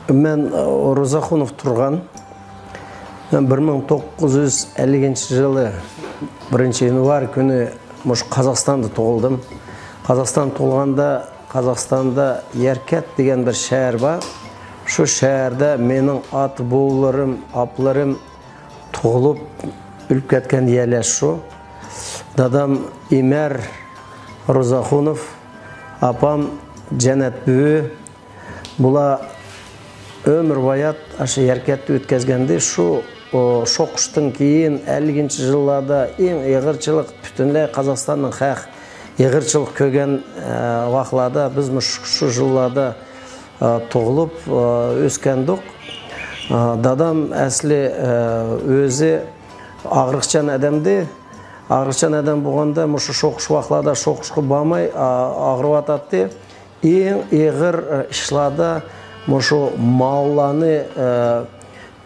Мен Розахунов Тұрған. 1950 жылы 1 январь күні Қазақстанды туылдым. Қазақстан туылғанда Қазақстанда Еркет деген бір шәһәр бар. Шу шәһәрдә менің аты бауларым, апларым туылып үліп кеткен елі шу. Дадам Имәр Розахунов, апам Жәнәт бүе. Бұла өмір баят ашы Еркетті өткізгенде шу шоқыштың кейін 50-ші жылларда ең еғірчілік бүтінлей Қазақстанның қақ еғірчілік көген вақылада біз шу жылларда тұғылып өскендік. Дадам әсілі өзі ағырықчан әдемді. Ағырықчан әдем болғанда мұшы шоқыш вақылада шоқышқы бамай ағырып ататты. Ең еғір ішлада мұшы малланы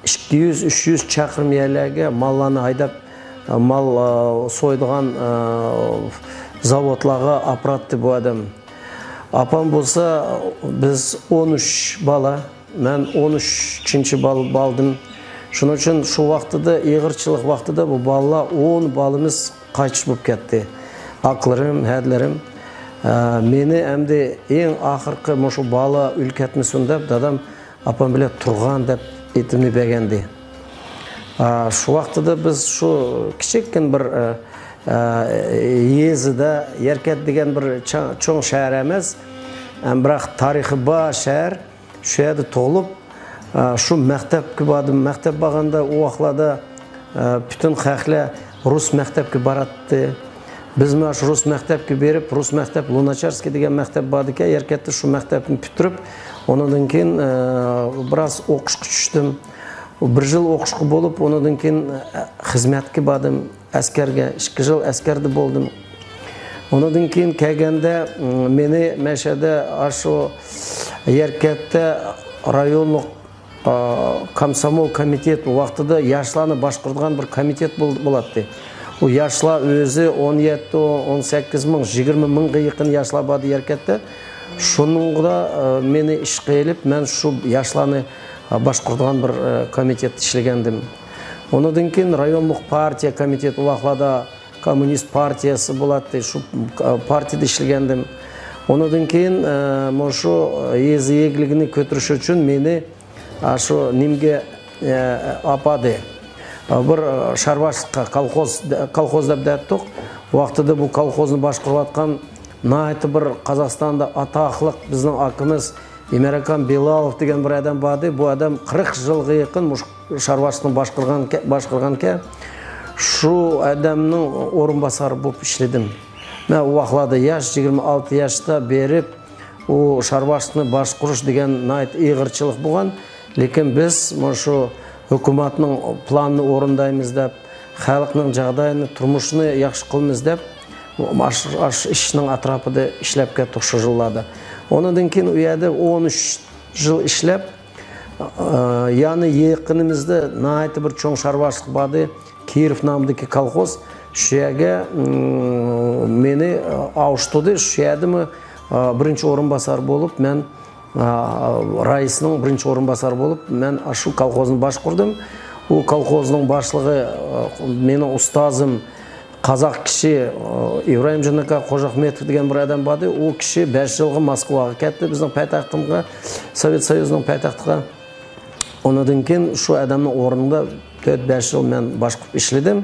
200-300 чақырым еліге малланы айдап мал сойдыған заводларға апаратты бұл адам. Апам болса біз 13 бала, мен 13-ші балдым. Шын үшін шу вақтыда, еғірчілік вақтыда бұл балла 10 балымыз қайтыш болып кетті. Ақларым, әділерім. Мені әмді ең ақырқы мұшу бала үлкетіні сүндіп, дадам апам біле тұрған деп етімі бәгенді. Шу вақтыда біз шу кішеккен бір езіде, Еркет деген бір чоң шәр әміз, бірақ тарихы ба шәр, шу әді тоғылып, шу мәқтепкі бадым. Мәқтеп бағанда оғлада бүтін қақлы рус мәқтепкі баратты. Біз мәш рус мәктепке беріп, рус мәктеп Луначарский деген мәктеп бады ке, Еркетті шу мәктепін бүттіріп, оныдан кейін біраз оқышқы түштім. Бір жыл оқышқы болып, оныдан кейін қызметке бадым, әскерге, 2 жыл әскерді болдым. Оныдан кейін кәгенде мені мәшәді ашу Еркетті районлық комсомол комитет уақытыда яшыланы башқұрдыған бір комитет болады. О яшла өзі 17-18 мың, 20 мыңға еқін яшла бады Еркетті. Шыныңғыда мені іш қиылып, мен шу яшланы башқұрдыған бір комитет ішлегендім. Оныдан кейін районлық партия комитет уақлада коммунист партиясы болады, шу партияда ішлегендім. Оныдан кейін мұшу езі егілігіні көтіріш үшін мені ашу немге апады. Бір шарбашыққа колхоз деп дәттіқ. Уақытыда бұл колхозны башқұрватқан найты бір Қазақстанда атақлық біздің ақымыз Имеракан Белалов деген бір адам бады. Бұл адам 40 жылғы еқін шарбашықны башқырған ке. Шу адамның орынбасары болып ішледім. Мен уақылады 26 яшта беріп, шарбашықны башқұрыш деген найт иғырчылық болған. Лекен біз мұшу үкіметінің планын орындаймыз деп, халықтың жағдайыны, тұрмышыны яқшы қылмыз деп, ішінің атрапыды ішлепке тұқшы жыллады. Оныдан кейін ұяды 13 жыл ішлеп, яны еқінімізді найты бір чоң шаруашылық бады, Киев намдыки колхоз, шүйеге мені ауыштуды, шүйедімі бірінші орынбасар болып, мен райысының бірінші орынбасар болып, мен ашу колхозын баш құрдым. Ол колхозының башлығы менің ұстазым қазақ кіші Ибраим Жанака Қожахметов деген бір адам бады. Ол кіші 5 жылғы Москваға кетті, біздің пәйтақтымға, Совет Союзының пәйтақтыға. Оныдан кейін шу адамның орнында 4-5 жыл мен баш құрып ішледім.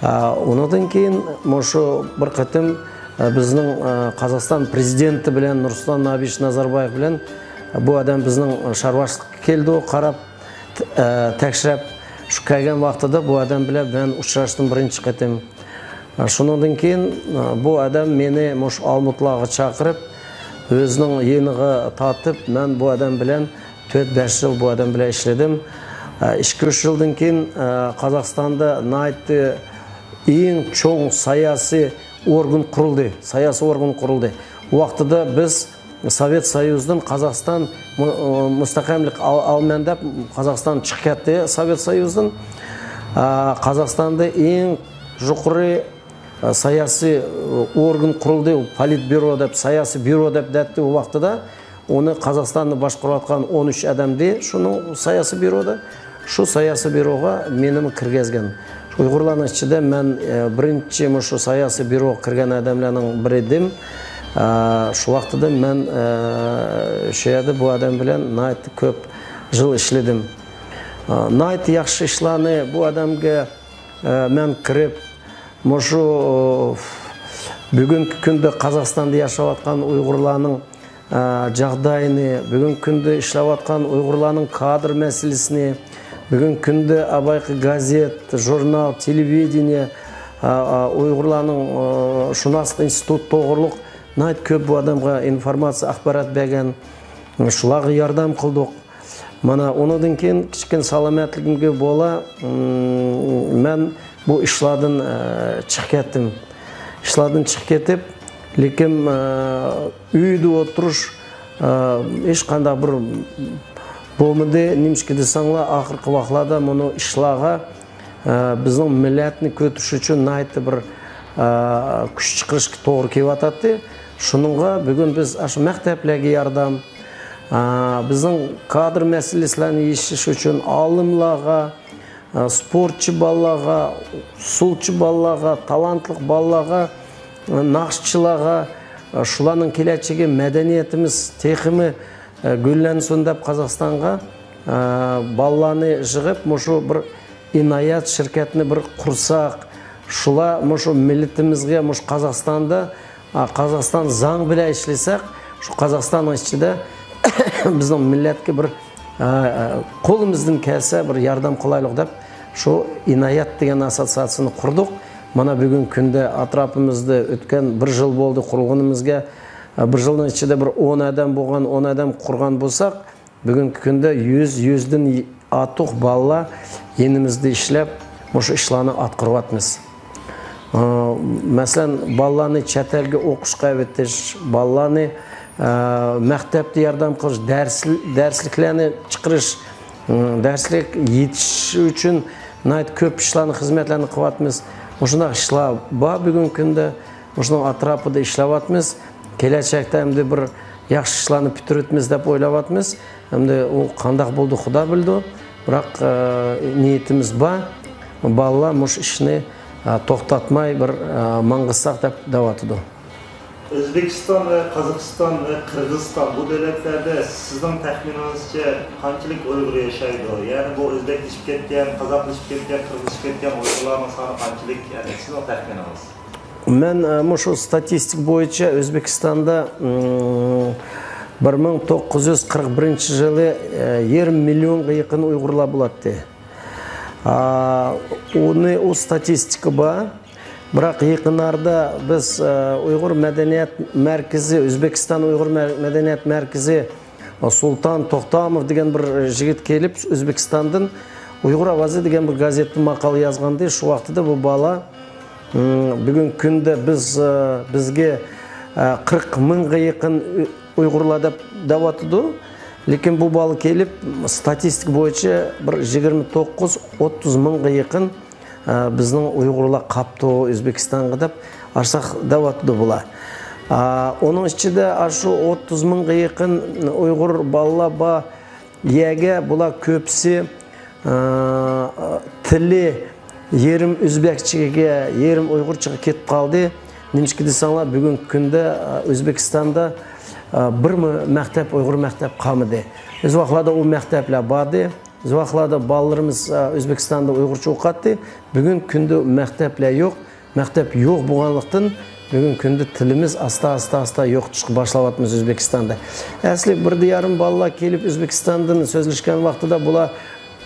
Оныдан кейін мұшу бір қытым біздің Қазақстан президенті білен, Нұрсұлтан Абишевич Назарбаев білен, бұл адам біздің шаруашылық келді, қарап, тәкшіреп, шу кәген вақтыда бұл адам біле мен ұшыраштың бірінші қытым. Шыныңдан кейін бұл адам мені Алматылаға чақырып, өзінің енігі татып, мен бұл адам білен 4-5 жыл бұл адам біле ішледім. 2-3 жылдан кейін Қазақстанда найты ең чоң саяси орган құрылды, саяси орган құрылды. Уақытыда біз Совет Союздың Қазақстан мұстақамлық алмендеп, Қазақстан чықкетті Совет Союздың. Қазақстанды ең жұқыры саяси орган құрылды, политбюро деп, саяси бюро деп дәтті уақытыда. Оны Қазақстанды башқарып атқан 13 адамды шуның саясы бюрода, шу саясы бюроға менім кіргезген. Уйғурларның ішінде мен бірінші мұшу саясы бюро кірген адамларның бірі едім. Шу вақтыда мен шеяды бұл адам білен найты көп жыл ішледім. Найты яқшы ішланы бұл адамға мен кіріп, мұшу бүгінгі күнді Қазақстанды яшап атқан уйғурларның жағдайыны, бүгінгі күнді ішлеп атқан уйғурларның кадр мәселесіне, бүгінгі күнді абайқы газет, журнал, телевидение, уйғурларның шунастық институт тоғырлық найт көп бұл адамға информация, ақпарат бәген, шулағы ярдам қылдық. Мана оныдан кейін кішкен саламатлығымға бола, мен бұл ішладың чық кеттім. Ішладың чық кетіп, лекім үйді отырыш, ешқанда бір болмады, немшкеді саңла ақырқы вақлада мұны ішлаға біздің милләтіні көтіш үшін найты бір күш чықырышқы тоғыр кеп атады. Шыныңға бүгін біз ашы мәқтәпләге ярдам, біздің кадр мәселесілерін ешіш үшін алымлаға, спортчы балаға, сулчы балаға, талантлық балаға, нақшчылаға, шуланың келәтшеге мәдениетіміз, текімі гүллән сондап Қазақстанға баланы жығып, мұшу бір инаят шіркетіні бір құрсақ, шула мұшу милетімізге, мұш Қазақстанда, Қазақстан заң біле ішлесек, шу Қазақстанның ішінде біздің милләтке бір қолымыздың кәсі бір ярдам қылайлық деп, шу инаят деген ассоциацияны құрдық. Мана бүгін күнде атрапымызды өткен бір жыл болды құрылғанымызға, бір жылдың ішінде бір 10 адам болған, 10 адам құрған болсақ, бүгін күнде 100-100-ден атық балла енімізді ішлеп, мұшы ішланы атқырып атмыз. Мәселен, балланы чәтелге оқышқа өттіш, балланы мәктәпті ярдам қылыш, дәрслікләні чықырыш, дәрслік етіш үшін найт көп ішланы, қызметләні қыватмыз. Мұшына ішла ба бүгін күнде, мұшына атрапыда ішлаватмыз, келәчәкті әмді бір яқшы ішланы пүтіретміз деп ойлаватмыз. Әмді ол қандақ болды құда білді, бірақ ниетіміз ба, балла мұш ішіне тоқтатмай бір маңғысақ деп даватыды. Özbekistan ve Kazakistan ve Kırgızistan bu devletlerde sizden tahminimizce kaçlık Uygur yaşaydı? Yani bu Özbekleşip ketken, Kazakleşip ketken, Kırgızleşip ketken Uygurların sanı kaçlık, yani sizin tahmininiz? Ben şu statistik boyunca Özbekistan'da 1941 жылы 20 миллионға yakın Uygurlar buladı. O statistika ba. Бірақ yakınlarda biz Uygur Medeniyet Merkezi, Özbekistan Uygur Medeniyet Merkezi Sultan Toxtamov деген bir жігіт келіп, Özbekistan'dan Uygur Avazı деген bir gazetli maqal yazғанды. Şu vaqtida bu bala бүгін күнде bizge 40 мыңға yakın Uygurlar деп даватыды. Lekin bu bala келіп, statistik boyunca bir 29-30 мыңға yakın біздің Uygurlar қапты Өзбекстанға деп ашсақ даватыды бұла. Оның ішінде ашу 30 мыңға yakın Uygur балла ба еге бұла көпсі тілі ерім Өзбекчіге, ерім Uygurчыға кетіп қалды. Немшке десаңла бүгін күнде Өзбекстанда бір мәктәп, Uygur мәктәп қамыды. Өз вақлада ол мәктәплер барды. Зуақлада балаларымыз Өзбекстанда Uygurча оқатты. Бүгін күнді мәктәплер жоқ. Мәктәп жоқ болғанлықтан бүгін күнді тіліміз аста жоқ шығып башлаватымыз Өзбекстанда. Әсілі бірді ярым балалар келіп Өзбекстандан сөзлішкен вақтыда бұла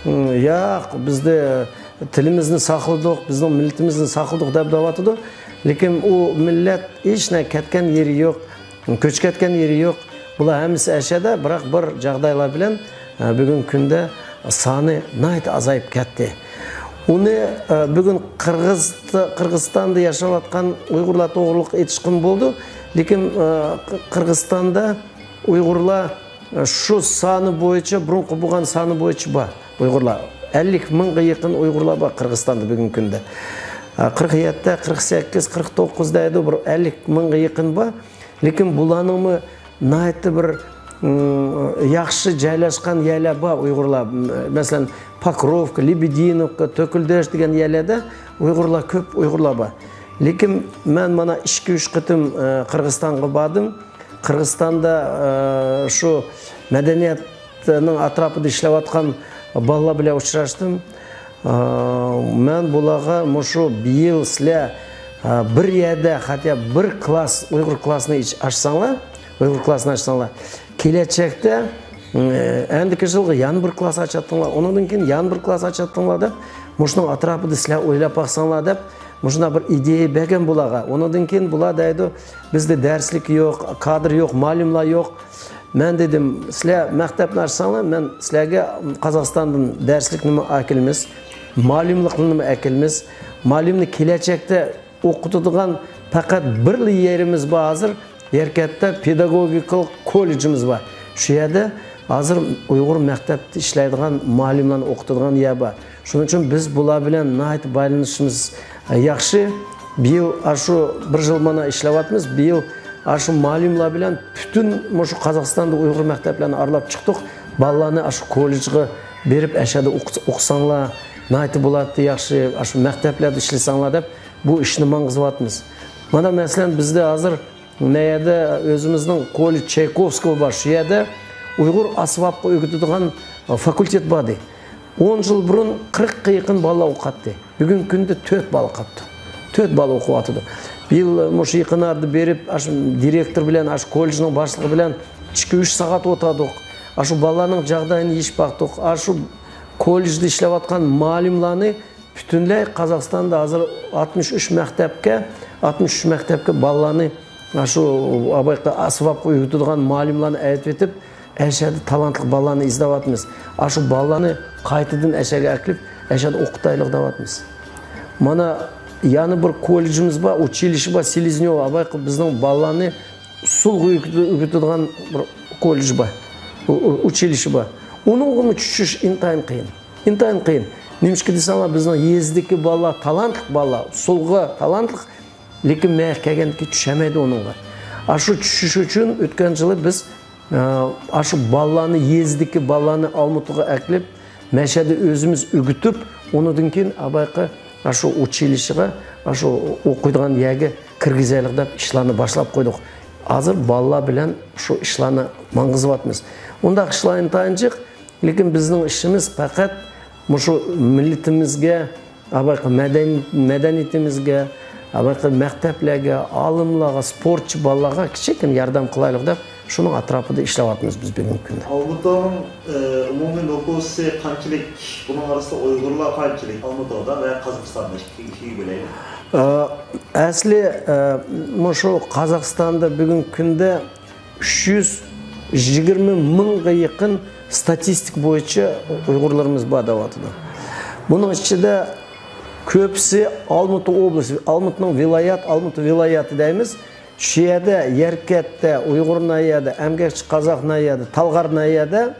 бізді тілімізді сақылдық, біздің милletімізді сақылдық деп даватыды. Лекен о миллет ешіне кәткен ері жоқ, көч кәткен ері жоқ. Бұла әмісі әшеді, бірақ бір жағдайлар білен бүгін күнді саны найт азайып кетті. Оны бүгін Қырғызстанда яшап атқан Uygurlar тоғырлық етішқын болды. Лекен Қырғызстанда Uygurlar шу саны бойынша, бұрынғы болған саны бойынша ба Uygurlar. 50 мыңға yakın Uygurlar ба Қырғызстанда бүгін күнді. 47, 48, 49 дайды бір 50 мыңға yakın ба. Лекен бұланымы найты бір yaxshi joylashgan yerlar bor Uyg'urlar. Masalan, Pokrovka, Lebedenovka, To'kildosh degan yerlarda Uyg'urlar ko'p Uyg'urlar bor. Lekin men mana 2-3 qitim Qirg'izistonga bordim. Qirg'izistonda shu madaniyatning atrofida ishlayotgan bolalar bilan uchrashdim. Men bularga mushu yil sizlar bir yerda hatto bir klass Uyg'ur klassini ochsanglar, kelajakda endiki yilga yana bir klass ochatdinglar, undan keyin yana bir klass ochatdinglar deb, mushuning atrofida sizlar o'ylab baqsanglar deb, mushuna bir ideya bergan bularga. Undan keyin bular deydi, bizda darslik yo'q, kadr yo'q, ma'lumlar yo'q. Men dedim, sizlar maktabni ochsanglar, men sizlarga Qozog'istondan darslik nima akilmiz, ma'lumlikni nima akilmiz, ma'lumni kelajakda o'qitadigan faqat bir yerimiz bor hozir. Yerkatda pedagogik kollejimiz bor. Shu yerda hozir Uyg'ur maktabida ishlaydigan ma'lumlarni o'qitadigan yer bor. Shuning uchun biz bular bilan nihoyat baylanishimiz yaxshi. Bu yil shu bir yil mana ishlayapmiz. Bu yil shu ma'lumlar bilan butun shu Qozog'istonda Uyg'ur maktablarini aralab chiqdik. Bolalarni shu kollejga berib, ashada o'qisanglar, nihoyat bo'ladi, yaxshi shu maktablarda ishlasanglar deb bu ishni mang'izyapmiz. Mana masalan bizda hozir neyede özümüzün kollej Çaykovskiy var. Şu yerde Uygur asbabga o'rgatadigan fakultet vardı. 10 yıl burun 40 yaqin bala o'qitdi. Bugun kunda 4 bala qapti. 4 bala o'qiyotdi. Bir yil mush yaqinlarda berib, direktor bilan, kollejning boshlig'i bilan 2-3 soat o'tirdik. Shu balalarning жағдайын yechib baqdik. Shu kollejda ishlayotgan ma'lumlarni butunlay Qozog'istonda hozir 63 maktabga balalarni şu abayqa asbabga o'rgatadigan ma'lumlarni aytib etib, ashada talantli bolalarni izlayapmiz. Shu bolalarni qaytadan ashaga akilib, ashada o'qitaylik deyapmiz. Mana yana bir kollejimiz bor, uchilishi bor, Seleznyovo abayqa bizning bolalarni usulga o'rgatadigan bir kollej bor. Uchilishi bor. Uningga tushish intayin qiyin. Nimishki desanglar bizning yezdagi bolalar talantli bolalar, usulga talantli. Lekin men kelgandiki tushamaydi onunga. Shu tushish uchun o'tgan yili biz shu bolalarni yezdiki bolalarni Olmutiga aklib, mashada o'zimiz o'gitib, undan keyin abayqa shu uchilishga, shu o'qiydigan yerga kirgizaylik deb ishlarni boshlab qo'ydik. Hozir bolalar bilan shu ishlarni mang'izyapmiz. Unda ishlarni tanjiq, lekin bizning ishimiz faqat shu millatimizga, abayqa madaniyatimizga, maktablarga, olimlarga, sportchi bolalarga kichikkin yordam qilaylik deb shuning atrofida ishlayapmiz biz bugungi kunda. Olmutning umumiy nufusi qanchalik? Buning orasida Uyg'urlar qanchalik? Olmutoda va Qozog'istonda ikkiga bo'laylik. Asli shu Qozog'istonda bugungi kunda 320 mingga yaqin statistik bo'yicha Uyg'urlarimiz bor deyapti. Buning ichida köpsi Olmutu oblasti, Olmutning Olmutu viloyati deymiz. Shu yerda Yerkatda, Uyg'ur nayada, Amgakchi Qozoq nayada, Talg'ar nayada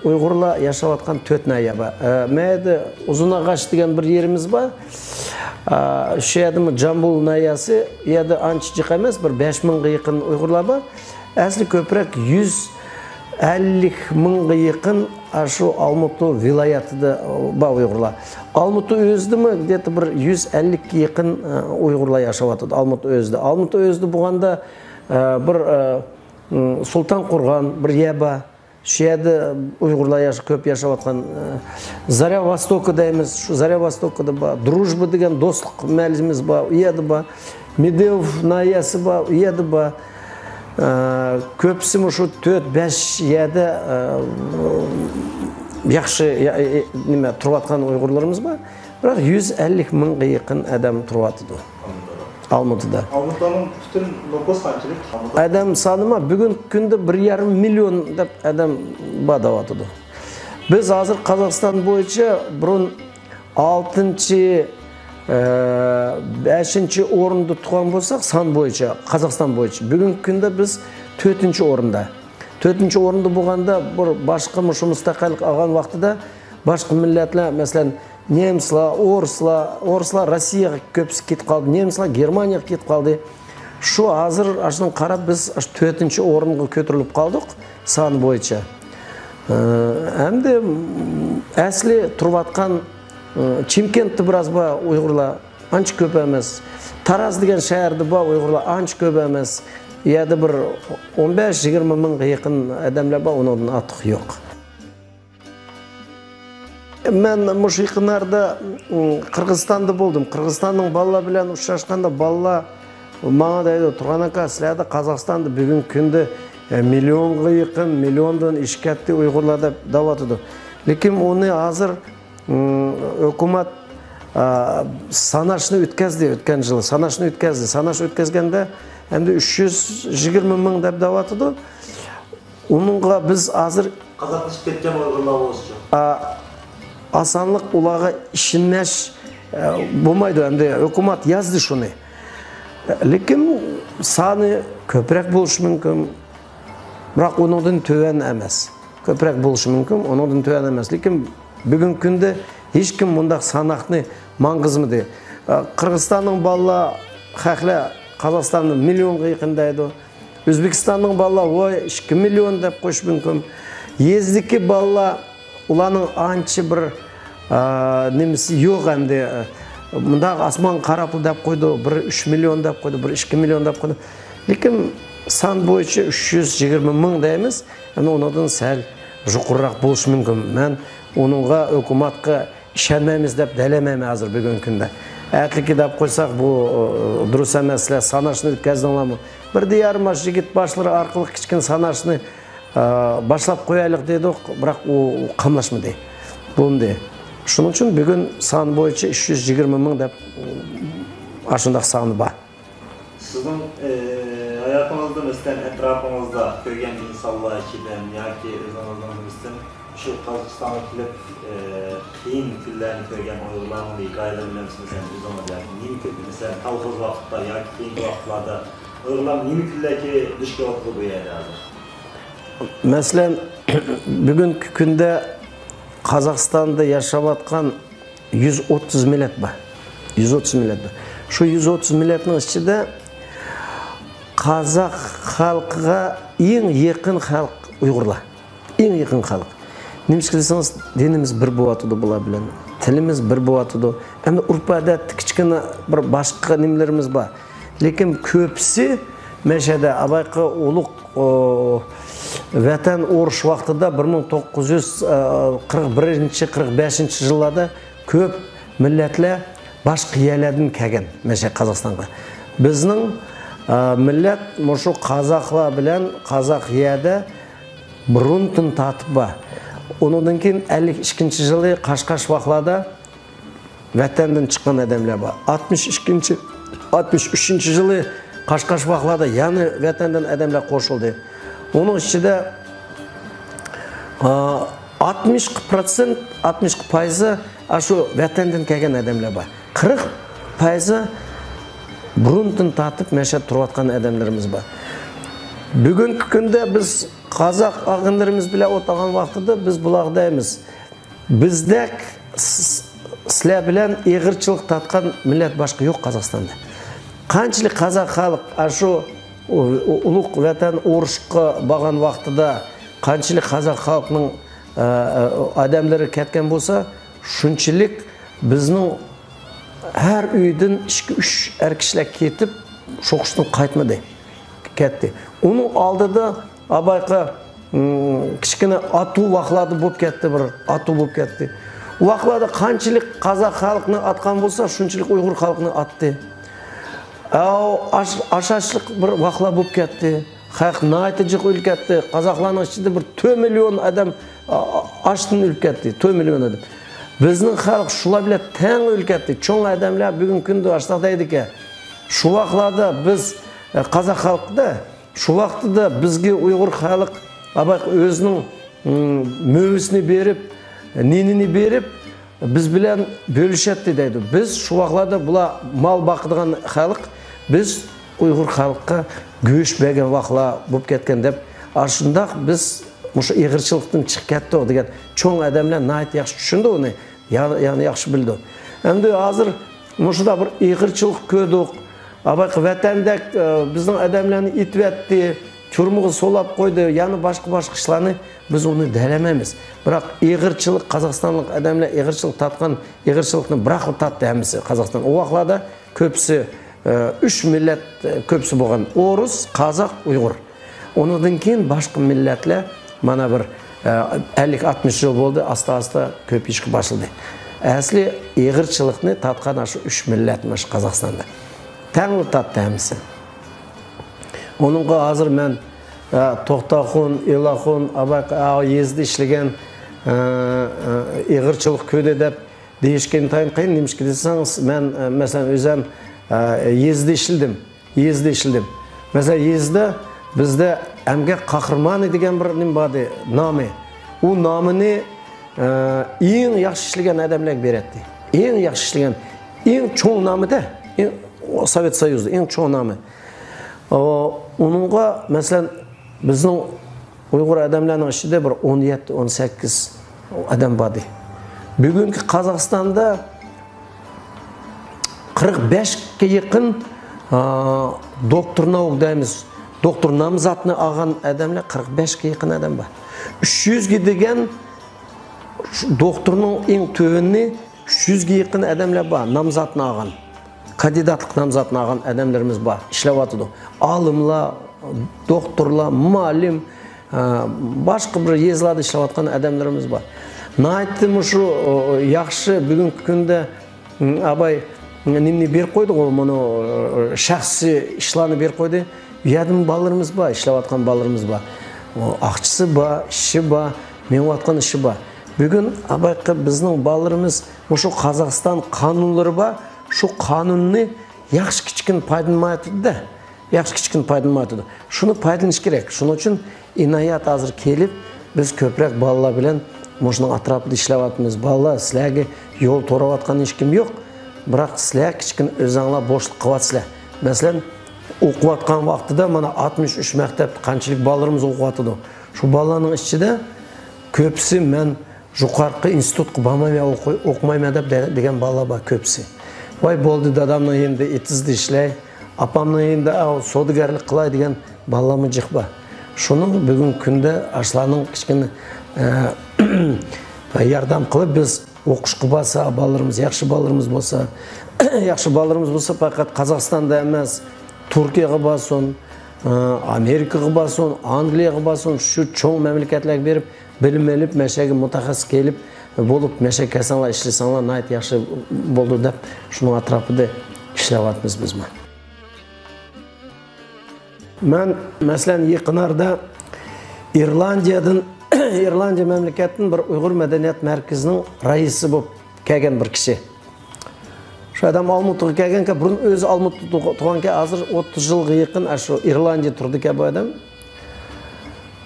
Uyg'urlar yashayotgan 4 naya bor. Mayda Uzunag'ach degan bir yerimiz bor. Shu yerda Jambul nayasi, yerda ancha jiq emas, bir 5000 ga yaqin Uyg'urlar bor. Asli ko'proq 150 mingga yaqin shu Olmutu viloyatida bor Uyg'urlar. Olmutu o'zidimi где-то bir 150 ga yaqin Uyg'urlar yashayotdi Olmutu o'zida. Olmutu o'zida bo'lganda bir Sultonqo'rg'on bir yer bor. Shu yerda Uyg'urlar ko'p yashayotgan Zarya Vostoka deymiz. Shu Zarya Vostokada bor. Drujba degan do'stlik mahallamiz bor, u yerda bor. Medvev nayasi bor, u yerda bor. Köpsi şu 4-5 yerda yaxshi nima turayotgan Uyg'urlarimiz bor. Biroq 150 mingga yaqin odam turayotdi Olmutuda. Olmutning butun nüfus qanchalik? Odam sonimi bugungi kunda 1,5 million deb odam bor deyapti. Biz hozir Qozog'iston bo'yicha burun 5-chi o'rinda turgan bo'lsak, son bo'yicha, Qozog'iston bo'yicha. Bugungi kunda biz 4-chi o'rinda. 4-chi o'rinda bo'lganda bir boshqa mustaqillik olgan vaqtida boshqa millatlar, masalan, nemslar, o'rislar Rossiyaga ko'psi ketib qoldi, nemslar Germaniyaga ketib qoldi. Şu hazır aşın qarab biz 4-nji orunga көтөрүлүп калдык сан боюнча. Эми әсли туруп аткан Чимкентте бираз ба уйгурлар анча көп эмес. Тараз деген шаарда ба уйгурлар анча көп эмес. Яда bir 15-20 мыңга якын адамлар ба, онун артык жок. Мен мушу якынарда Кыргызстанда болдум. Кыргызстандын балалар менен учрашканда балалар мага дайды, Турган ака, силерде Казакстанда бүгүн күндө миллионго якын, миллиондон ишкетти уйгурлар деп даватыды. Лекин уну азыр өкмөт санашны өткөздү, өткөн жылы санашны өткөздү. Санаш өткөзгөндө эми 320 миң деп даватыды. Унунга биз азыр казаклашып кеткен уйгурлар болчу. Асанлык улага ишенмеш болмайды. Эми өкмөт язды шуну. Лекин саны көпүрөөк болушу мүмкүн. Бирок онуңдун төбөн эмес. Көпүрөөк болушу мүмкүн, онуңдун төбөн эмес. Лекин бүгүнкү күндө эч ким мындай санакны маңгызмыды. Кыргызстандын балалар хакла Казакстандын миллионго якындайды. Өзбекстандын балалар ой 2 миллион деп коюш мүмкүн. Ездики балалар уланын анча бир немеси жок эмди. Мында асман карапыл деп койду, 3 миллион деп койду, 2 миллион деп койду. Лекин сан боюнча 320 миң дейбиз. Эми онудан сәл жукурраак болушу мүмкүн. Мен онунга өкмөткө ишенмеймиз деп делемейм азыр бүгүнкү күндө. Әтлики деп койсак, бул дурус эмес. Санашны өткөздүңөрмү? 1,5 жигит башлары аркылуу кичкен санашны башлап коелук дедик, бирок у камлашмады. Бундай. Шунун үчүн бүгүн сан боюнча 320 миң деп ашындак саны бар. Сиздин аятыңызда, мәсәлән, этрапыңызда көргөн инсанлар ичинен яки өзүңүздүн şu Kazakistan'a kilip kıyım küllerini körgen uygulamanın hikayeler bilemsin mesela biz ona yani nimi külleri mesela kalkoz vakitta ya kıyım vakitlarda uygulamanın nimi külleri düşke vakti bu yerde hazır. Mesela bugünkü günde Kazakistan'da yaşavatkan 130 millet var. 130 millet var. Şu 130 milletin içinde Kazak halkına en yakın halk Uygurlar. En yakın halk. Неміске десеңіз, деніміз бір болатыды бола білен, тіліміз бір болатыды. Әмді ұрпаdat кішкені бір башқа немлеріміз бар. Лекін көпсі мәшәді абайқы олық вәтән орыш вақтыда 1941-45 жыллада көп милләтлі башқы еләдің кәген мәшә Қазақстанға. Біздің милләт мұшу қазақла білен қазақ еді бұрынтын татып ба. Ondan keyin 52 жылы Қашқаш вақлада вәтәнден шыққан адамдар бар. 63 жылы Қашқаш вақлада яны вәтәнден адамдар қосылды. Оның ішінде 60% ашу вәтәнден келген адамдар бар. 40% бұрынтын татып мәшәд тұрып атқан адамдарымыз бар. Бүгінгі күнде біз Қазақ ағындарымыз біле отаған вақтыда біз бұлағдаймыз. Біздек сіле білен еғірчілік татқан милләт башқа жоқ Қазақстанда. Қаншылық қазақ халық ашу ұлық вәтән орышқы баған вақтыда қаншылық қазақ халқының адамдары кәткен болса, шүншілік біздің әр үйдің 2-3 әркішілік кетіп, шоқыштың қайтмады. Кетті. Оның алдыда абайқа кішкене ату вақлады болып кетті, бір ату болып кетті. Вақлады қаншылық қазақ халқының атқан болса, шүншілік ұйғыр халқының атты. Ашашылық бір вақла болып кетті. Хақ найты жық өл кетті. Қазақланың ішінде бір 2 миллион адам аштың өл кетті. 2 миллион адам. Біздің халық шула біле тәң өл кетті. Чоң адамлар бүгін күнді аштақтайды ке. Шу вақлада біз қазақ халқыда шу вақтыда бізге ұйғыр халық өзінің мөвісіне беріп, неніне беріп, біз білен бөлішетті дейді. Біз шу вақлада бұла мал бақыдыған халық, біз ұйғыр халыққа көш бәген вақла болып кеткен деп, ашындақ біз мұшы иғыршылықтың чық кетті деген чоң адамлар найт яқшы түшінді оны, яғни яқшы білді. Әмді азыр мұшыда бір иғыршылық көдік, Абайқы вәтәндәк біздің әдәмләні итвәтті, түрміғі солап қойды, яны башқы ішланы біз оны дәлемеміз. Бірақ иғырчылық, қазақстанлық әдәмлі иғырчылық татқан, иғырчылықны бірақыл татты әмісі Қазақстан. Оғақлада көпсі, үш милләт көпсі болған. Орыс, қазақ, ұйғыр. Оныңдың кейін башқы милләтлі, мана бір 50-60 жыл болды, аста-аста көп ішкі башылды. Әсілі иғырчылықны татқан ашы үш милләтміш Қазақстанда. Тәңілі татты әмісі. Оныңға азыр мен Тоқтақұн, Илақұн, езді ішлеген иғырчылық көде деп дейішкен тайын қайын немішке десаңыз, мен мәсәлен өзім езді ішілдім. Мәсәлен, езді бізді әмге қақырманы деген бір нем бады, намы. О намыны ең яқшы ішлеген әдәмләк беретті. Ең яқшы ішлеген, ең чоң намы да, Совет Союзы, ең чоң намы. Оныңға, мәсәлен, біздің ұйғыр әдәмләнің ішінде бір 17-18 әдәм бады. Бүгінгі Қазақстанда 45-ке еқін доктор наук дәйміз. Доктор намзатыны аған әдәмлі 45-ке еқін әдәм ба. 300-ге деген докторның ең төвініне 300-ге еқін әдәмлі ба, намзатыны аған. Кандидатлық намзатын аған әдәмлеріміз бар, ішлеп атыды. Алымла, докторла, малим, башқы бір езілады ішлеп атқан әдәмлеріміз бар. Найты мұшу яқшы бүгін күнді абай немне бер қойды ғой, мұны шәқсі ішланы бер қойды. Ядым балырымыз ба, ішлеп атқан балырымыз ба. Ақшысы ба, іші ба, мен атқан іші ба. Бүгін абайқы біздің балырымыз мұшу Қазақстан қанунлары ба, şu kanunni yaxshi kichkin paydalanmaydi. Yaxshi kichkin paydalanmaydi. Shuni paydalanish kerak. Shuning uchun inoyat hozir kelib, biz ko'proq bolalar bilan muşunun atrapida ishlayapmiz. Bolalar, sizlarga yo'l to'rayotgan hech kim yo'q. Biroq sizlar kichkin o'zinglar bo'shliq qilyapsizlar. Masalan, o'qiyotgan vaqtida mana 63 maktabda qanchalik bolalarimiz o'qiyotdi. Shu bolalarning ichida ko'pisi men yuqorqi institutga bormayman, o'qimayman deb degan bolalar bor ko'pisi. Vay bo'ldi dadamning endi etizdi ishlay, apamning endi savdogarlik qilay degan bolalarimiz jiq bor. Shuni bugun kunda ashlarning kichkina yordam qilib biz o'qishga borsa, bolalarimiz yaxshi bolalarimiz bo'lsa, faqat Qozog'istonda emas, Turkiyaga borsin, Amerikaga borsin, Angliyaga borsin, shu cho'ng mamlakatlarga berib, bilim olib, mashaga mutaxassis kelib bo'lib, mashaga kelsanlar, ishlasanlar, nayt yaxshi bo'ldi deb shuning atrofida ishlayapmiz biz. Men masalan yaqinlarda Irlandiya mamlakatining bir Uyg'ur madaniyat markazining raisi bo'lib kelgan bir kishi. Shu adam Almutga kelganka, burun o'zi Almutda tug'anka, hozir 30 yilga yaqin shu Irlandiya turdi-ku bu adam.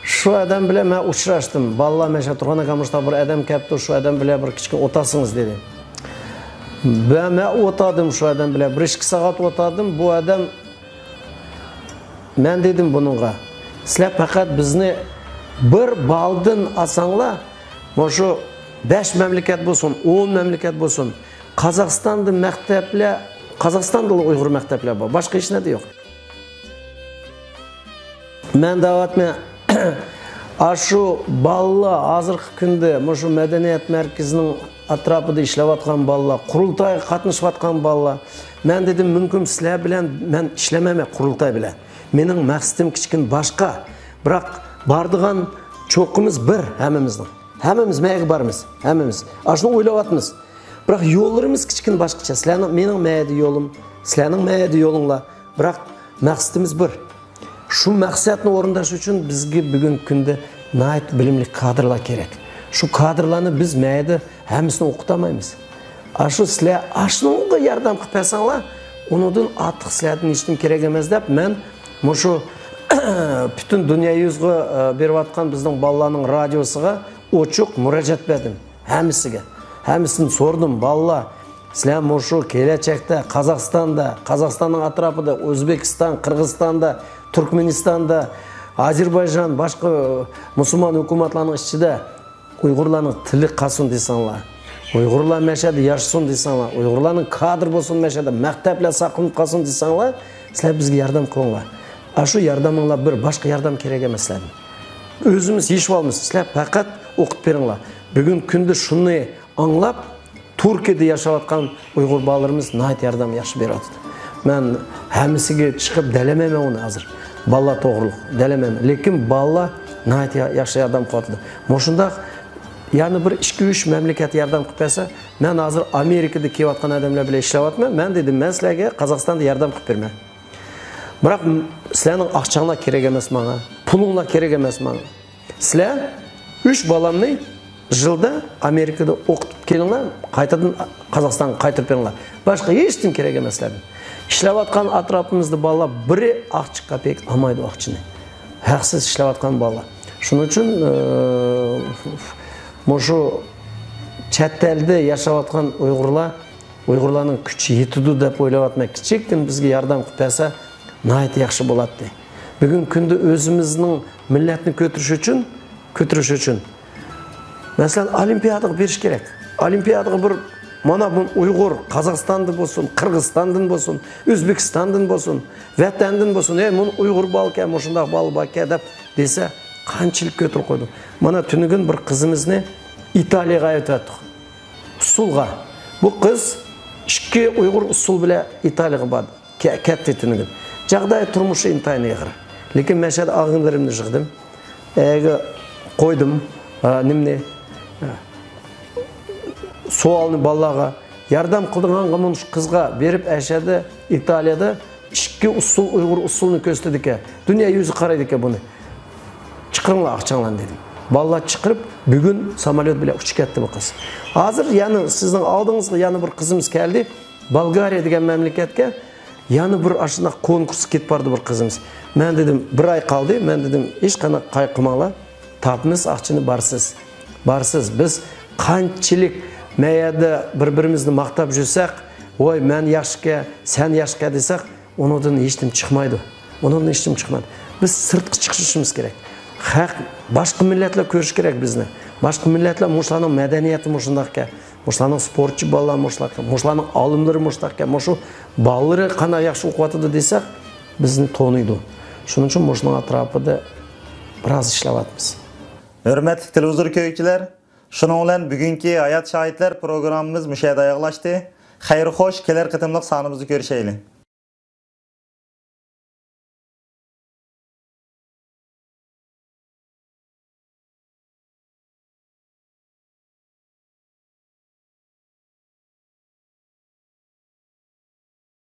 Shu adam bilan men uchrashdim. Balla mesha turgan ekanmishda bir adam kelibdi, shu adam bilan bir kichkin o'tasıngiz dedi. Ben o'tadim shu adam bilan 1-2 soat o'tadim. Bu adam, men dedim bununla, sizlar faqat bizni bir baldın asanglar, shu 5 mamlakat bo'lsin, 10 mamlakat bo'lsin, Qozog'istonda maktablar, Qozog'istonda Uyg'ur maktablar bor, boshqa hech narsa yo'q. Men davatmen shu balla hozirgi kunda shu madaniyat markazining atrofida ishlayotgan balla, qurultoy qatnashayotgan balla, men dedim mumkin sizlar bilan men ishlamayman qurultoy bilan. Mening maqsadim kichkin boshqa. Biroq bordigan cho'qimiz bir hammamizning. Hammamiz mayga bormiz, hammamiz. Shuni o'ylayapmiz. Biroq yo'llarimiz kichkin boshqacha. Sizlarning mening mayda yo'lim, sizlarning mayda yo'linglar. Biroq maqsadimiz bir. Şu maqsadni o'rindash uchun bizga bugun kunda nayt bilimli kadrlar kerak. Shu kadrlarni biz mayda hammasini o'qitamaymiz. Shu sizlar ashunga yordam qilib bersanglar, undan ortiq sizlardan hech kim kerak emas deb men shu butun dunyo yuzga berayotgan bizning bolalarning radiosiga ochiq murojaat berdim hammasiga. Hammasini so'rdim, bolalar, sizlar shu kelajakda Qozog'istonning atrofida, O'zbekiston, Qirg'izistonda, Turkmenistonda, Azerbayjon, boshqa musulmon hukumatlarning ichida Uyg'urlarning tili qolsin desanglar, Uyg'urlar meşede yaşasın deysanglar, Uyg'urlarning kadr bo'lsin meşede, maktablar saqlanib qolsin deysanglar, sizlar bizga yordam qilinglar. Shu yordaminglar bir boshqa yordam kerak emas sizlarga. O'zimiz yeshib olamiz. Sizlar faqat o'qib beringlar. Bugun kunda shuni anglab, Turkiyada yashayotgan Uyg'ur bolalarimiz nihoyat yordam yaxshi beryapti. Men hammasiga chiqib dalamayman uni hozir. Balla to'g'riliq dalamayman. Lekin balla nihoyat yaxshi yordam qilyapti. Moshundaq yani bir 2-3 memleket yardım qilsa, men hozir Amerikada kelayotgan odamlar bilan ishlayapman. Men dedim, men sizlarga Qozog'istonda yardım qilib berman. Biroq sizlarning aqchanglar kerak emas menga, pulinglar kerak emas menga. Sizlar 3 bolamni yilda Amerikada o'qitib kelinglar, qaytadan Qozog'istonga qaytarib beringlar. Boshqa hech kim kerak emas sizlarga. Ishlayotgan atrofimizda bolalar biri aqchi kopeyk olmaydi aqchini. Haqsiz ishlayotgan bolalar. Shuning uchun Moşu chet elda yashayotgan Uyg'urlarning kuchi yetidi deb o'ylayapman. Kichikkin bizga yordam qilib bersa, nihoyat yaxshi bo'ladi. Bugun kunda o'zimizning millatni ko'tirish uchun masalan olimpiadaga berish kerak. Olimpiadaga bir mana bu Uyg'ur Qozog'istonda bo'lsin, Qirg'izistondan bo'lsin, O'zbekistondan bo'lsin, vatandan bo'lsin, men Uyg'ur balka, shunday balka deb desa, qanchalik ko'tirib qo'ydim. Mana tunugun bir qizimizni İtalya'ga aytdik. Usulga. Bu qiz 2 Uyg'ur usul bilan Italiyaga bordi. Ketdi tunugun. Jag'day turmushi intayin ig'ir. Lekin men shada og'inlarimni yig'dim. Qo'ydim. Nimni? Savolni bolalarga yordam qildigan mun qizga berib ashada Italiyada 2 usul Uyg'ur usulini ko'rsatdik. Dunyo yuzi qaraydi ekan buni. Chiqinglar aqchanglar dedim. Bolalar chiqirib, bugun samolyot bilan uchib ketdi bu qiz. Hozir yani sizning oldingizga yana bir qizimiz keldi. Bolgariya degan mamlakatga yana bir ashuna konkurs ketib bordi bir qizimiz. Men dedim, bir oy qoldi. Men dedim, hech qanaqa qayqimanglar. Tapmiz aqchini barsiz. Biz qanchalik mayada bir-birimizni maqtab yursak, voy men yaxshika, sen yaxshika desak, undan hech kim chiqmaydi. Undan hech kim chiqmaydi. Biz sirtqa chiqishimiz kerak. Haq boshqa millatlar ko'rish kerak bizni. Boshqa millatlar mushlarning madaniyati mushundaqqa, mushlarning sportchi bolalar mushlarga, mushlarning olimlari mushlarga, mushu bolalari qanday yaxshi o'qiyotdi desak, bizni to'niydi. Shuning uchun mushning atrofida biroz ishlayapmiz. Hurmatli televizor ko'ruvchilar, shuning bilan bugungi hayot shohidlar programmamiz mushayda oyoqlashdi. Xayr xo'sh, kelar qatimliq sonimizni ko'rishaylik.